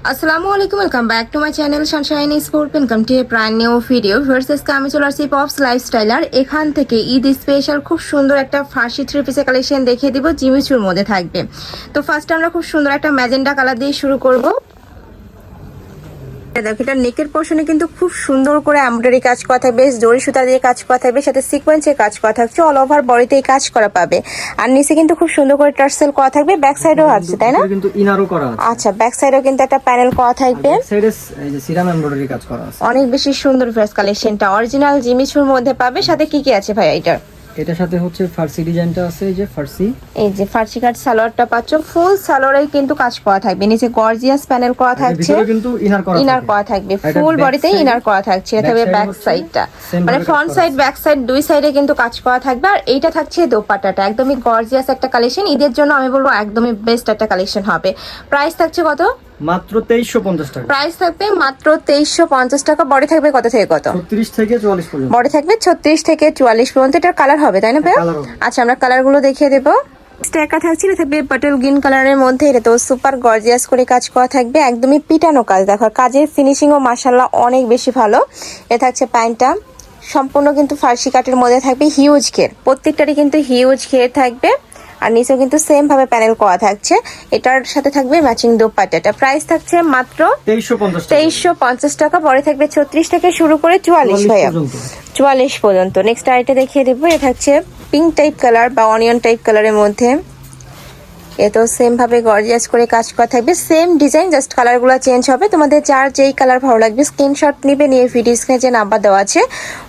আসসালামু আলাইকুম, welcome back to my channel sunshine sport. Welcome to a brand new video. ভার্সেসকে আমি চলে আসছি পপস লাইফস্টাইলার। এখান থেকে ঈদ স্পেশাল খুব সুন্দর একটা ফার্সি থ্রি পিসের কালেকশন দেখিয়ে দিব, জিমিচুর মধ্যে থাকবে। তো ফার্স্ট আমরা খুব সুন্দর একটা ম্যাজেন্ডা কালার দিয়ে শুরু করব। দেখো, এটা নেকের পোর্শনে কিন্তু খুব সুন্দর করে এমব্রয়ডারি কাজ করা থাকবে, জরি সুতা দিয়ে কাজ করা থাকবে, সাথে সিকোয়েন্সের কাজ করা থাকছে। অল ওভার বডিতে এই কাজ করা পাবে। আর নিচে কিন্তু খুব সুন্দর করে টার্সেল করা থাকবে, ব্যাক সাইডেও আছে, তাই না? কিন্তু ইনারও করা আছে। আচ্ছা, ব্যাক সাইডেও কিন্তু একটা প্যানেল করা থাকবে, ব্যাক সাইডে এই যে সিরাম এমব্রয়ডারি কাজ করা আছে। অনেক বেশি সুন্দর ফ্রেশ কালেকশনটা অরিজিনাল জিমিচুর মধ্যে পাবে। সাথে কি কি আছে ভাই এটার? এটার সাথে হচ্ছে ফার্সি ডিজাইনটা আছে, এই যে ফার্সি, এই যে ফার্সি কাট সালোয়ারটা পাচ্ছ, ফুল সালোয়ারে কিন্তু কাজ করা থাকবে, নিচে গর্জিয়াস প্যানেল করা থাকছে, ভিতরে কিন্তু ইনার করা থাকবে, ফুল বডিতেই ইনার করা থাকছে। এটা থাকবে ব্যাক সাইডটা, মানে ফ্রন্ট সাইড ব্যাক সাইড দুই সাইডে কিন্তু কাজ করা থাকবে। আর এইটা থাকছে দোপাট্টাটা, একদমই গর্জিয়াস একটা কালেকশন। ঈদের জন্য আমি বলবো একদমই বেস্ট একটা কালেকশন হবে। প্রাইস থাকছে কত? মাত্র 2350 টাকা। প্রাইস থাকবে মাত্র 2350 টাকা। বডি থাকবে কত থেকে কত? 36 থেকে 44 পর্যন্ত। বডি থাকবে 36 থেকে 44 পর্যন্ত। এটার কালার হবে, তাই না ভাইয়া? আচ্ছা, আমরা কালারগুলো দেখিয়ে দেবো। স্টেকা থাকছে, এটা থাকবে পাটল গ্রিন কালারের মধ্যে। এটা তো সুপার গর্জিয়াস করে কাজ করা থাকবে, একদমই পিটানো কাজ। দেখো কাজের ফিনিশিং ও মাশাআল্লাহ অনেক বেশি ভালো। এটা থাকছে প্যান্টটা, সম্পূর্ণ কিন্তু ফার্সি কাটের মধ্যে থাকবে, হিউজ ঘের, প্রত্যেকটারই কিন্তু হিউজ ঘের থাকবে। আর নিচেও কিন্তু সেম ভাবে প্যানেল করা থাকছে। এটার সাথে থাকবে ম্যাচিং দোপাট্টাটা। প্রাইস থাকছে মাত্র 2350 টাকা। পরে থাকবে 36 থেকে শুরু করে 44 ভাইয়া, 44 পর্যন্ত। নেক্সট আইটা দেখিয়ে দেবো। এটা থাকছে পিঙ্ক টাইপ কালার বা অনিয়ন টাইপ কালারের মধ্যে। এতো সেম ভাবে গর্জিয়াস করে কাজ করা থাকবে, সেম ডিজাইন, জাস্ট কালারগুলো চেঞ্জ হবে। তোমাদের যার যেই কালার ভালো লাগবে স্ক্রিনশট নিবে, নিয়ে ভিডিও স্ক্রিনে যে নাম্বার দেওয়া আছে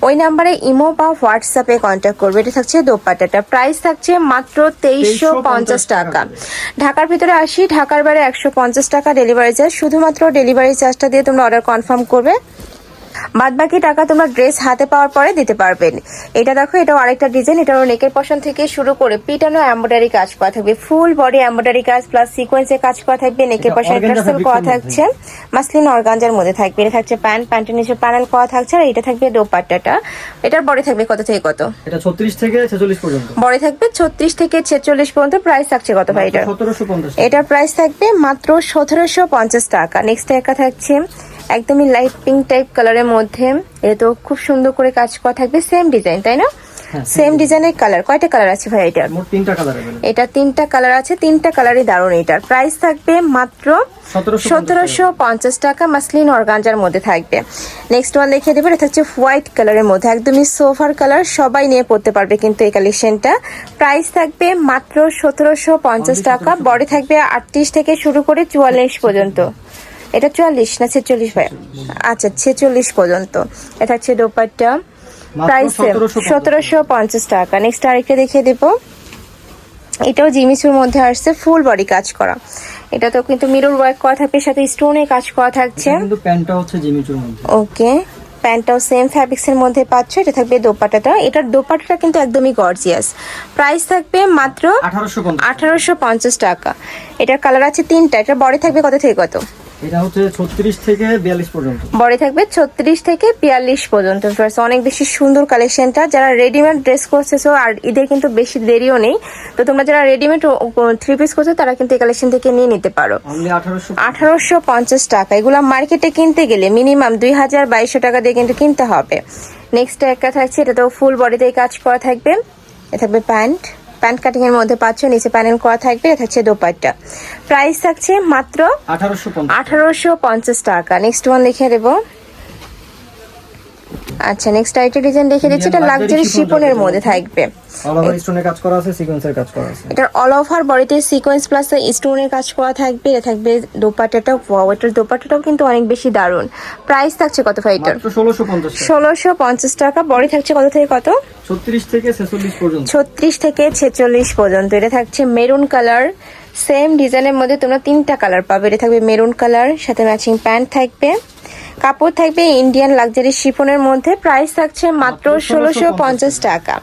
ওই নাম্বারে ইমো বা হোয়াটসঅ্যাপে কন্ট্যাক্ট করবে। এটা থাকছে দোপাট্টাটা। প্রাইস থাকছে মাত্র 2350 টাকা। ঢাকার ভিতরে 80, ঢাকার বাইরে 150 টাকা ডেলিভারি চার্জ। শুধুমাত্র ডেলিভারি চার্জটা দিয়ে তোমরা অর্ডার কনফার্ম করবে, বাদ বাকি টাকা তোমরা ড্রেস হাতে পাওয়ার পরে দিতে পারবেন। এটা দেখো, এটাও আরেকটা ডিজাইন। এটারও নেকের পশন থেকে শুরু করে পিটানো এমব্রয়ডারি কাজ করা থাকবে, ফুল বডি এমব্রয়ডারি কাজ প্লাস সিকোয়েন্সের কাজ করা থাকবে। নেকের পশন টার্সেল করা থাকছে, মাসলিন অর্গানজার মধ্যে থাকবে। এটা থাকছে প্যান্ট, প্যান্টের নিচে প্যানেল করা থাকছে। আর এটা থাকবে দোপাট্টাটা। এটার বডি থাকবে কত থেকে কত? এটা 36 থেকে 46 পর্যন্ত। বডি থাকবে 36 থেকে 46 পর্যন্ত। প্রাইস থাকছে কত ভাই এটা? 1750। এটার প্রাইস থাকবে মাত্র 1750 টাকা। নেক্সট একটা থাকছে একদমই লাইট পিঙ্ক টাইপ কালারের মধ্যে। এটা তো খুব সুন্দর করে কাজ করা থাকবে, সেম ডিজাইন, তাই না? সেম ডিজাইনের কালার। কয়টা কালার আছে ভাই এটা? মোট 3টা কালার। এটা 3টা কালার আছে, 3টা কালারই দারুণ। এটার প্রাইস থাকবে মাত্র 1750 টাকা, মাসলিন অর্গানজার মধ্যে থাকবে। নেক্সট ওয়ান দেখিয়ে দেবো। এটা হচ্ছে হোয়াইট কালারের মধ্যে, একদমই সোফার কালার, সবাই নিয়ে পড়তে পারবে কিন্তু এই কালেকশনটা। প্রাইস থাকবে মাত্র 1750 টাকা। বডি থাকবে 38 থেকে শুরু করে 44 পর্যন্ত। এটা 44 না 46 ভাই? আচ্ছা, 46 পর্যন্ত। এটা হচ্ছে দোপাট্টা, প্রাইস 1750 টাকা। নেক্সট আরেকটা দেখিয়ে দেবো। এটাও জিমিচুর মধ্যে আসছে, ফুল বডি কাজ করা। এটা তো কিন্তু মিরর ওয়ার্ক করা থাকবে, সাথে স্টোনে কাজ করা থাকছে। কিন্তু প্যান্টটা হচ্ছে জিমিচুর মধ্যে। ওকে, প্যান্টটাও সেম ফ্যাব্রিক্স এর মধ্যে পাচ্ছ। এটা থাকবে দোপাট্টাটা। এটার দোপাট্টাটা কিন্তু একদমই গর্জিয়াস। প্রাইস থাকবে মাত্র 1850 টাকা। এটার কালার আছে 3টা। এটার বডি থাকবে কত থেকে কত? এটা হচ্ছে 36 থেকে 42 পর্যন্ত। বডি থাকবে 36 থেকে 42 পর্যন্ত। অনেক বেশি সুন্দর কালেকশনটা। যারা রেডিমেড ড্রেস করতেছো, আর ঈদের কিন্তু বেশি দেরিও নেই, তো তোমরা যারা রেডিমেড থ্রি পিস করছো তারা কিন্তু এই কালেকশন থেকে নিয়ে নিতে পারো। 1850 টাকা। এগুলো মার্কেটে কিনতে গেলে মিনিমাম 2000-2200 টাকা দিয়ে কিন্তু কিনতে হবে। নেক্সট একটা থাকছে, এটা তো ফুল বডিতে কাজ করা থাকবে। এটা থাকবে প্যান্ট, প্যান্ট কাটিং এর মধ্যে পাচ্ছ, নিচে প্যানেল করা থাকবে। এটা থাকছে দোপাট্টা। প্রাইস থাকছে মাত্র 1850 টাকা। নেক্সট ওয়ান দেখিয়ে দেবো। আচ্ছা, নেক্সট আইটেম ডিজাইন দেখে দিচ্ছি। এটা লাক্সারি শিফনের মধ্যে থাকবে, অল ওভার স্টোনের কাজ করা আছে, সিকোয়েন্সের কাজ করা আছে। এটা অল ওভার বডিতে সিকোয়েন্স প্লাস স্টোনের কাজ করা থাকবে। এটা থাকবে দোপাট্টাটা। ওয়াও, এটার দোপাট্টাটাও কিন্তু অনেক বেশি দারুণ। প্রাইস থাকছে কত ভাই এটার? 1650 টাকা। বডি থাকছে কত থেকে কত? 36 থেকে 46 পর্যন্ত। 36 থেকে 46 পর্যন্ত। এটা থাকছে মেরুন কালার, সেম ডিজাইনের মধ্যে তোমরা 3টা কালার পাবে। এটা থাকবে মেরুন কালার, সাথে ম্যাচিং প্যান্ট থাকবে। কাপড় থাকবে ইন্ডিয়ান লাক্সারি শিফনের মধ্যে। প্রাইস থাকছে মাত্র 1650 টাকা।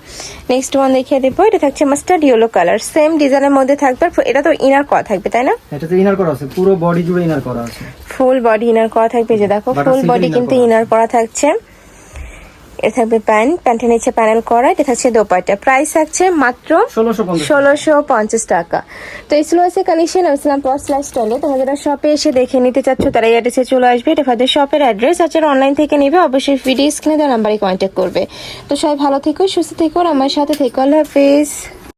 নেক্সট ওয়ান দেখিয়ে দেবো। এটা থাকছে মাস্টার্ড ইয়েলো কালার, সেম ডিজাইনের মধ্যে থাকবে। এটা তো ইনার করা থাকবে, তাই না? এটাতে ইনার করা আছে, পুরো বডি জুড়ে ইনার করা আছে, ফুল বডি ইনার করা থাকবে। যে দেখো, ফুল বডি কিন্তু ইনার করা থাকছে। এটা থাকবে প্যান্ট, প্যান্টের নিচে প্যানেল করা, এটা থাকছে দোপাট্টা। প্রাইস থাকছে মাত্র 1650। 1650 টাকা। তো এই ছিল আছে কালেকশন ইসলাম পস লাইফস্টাইলে। তোমরা যারা শপে এসে দেখে নিতে চাচ্ছ তারা এই অ্যাড্রেসে চলে আসবে। এটা তাদের শপের অ্যাড্রেস। আর যারা অনলাইন থেকে নেবে অবশ্যই ভিডিও স্ক্রিনে দেওয়া নাম্বারে কন্ট্যাক্ট করবে। তো সবাই ভালো থেকো, সুস্থ থেকো, আর আমার সাথে থেকো। আল্লাহ হাফেজ।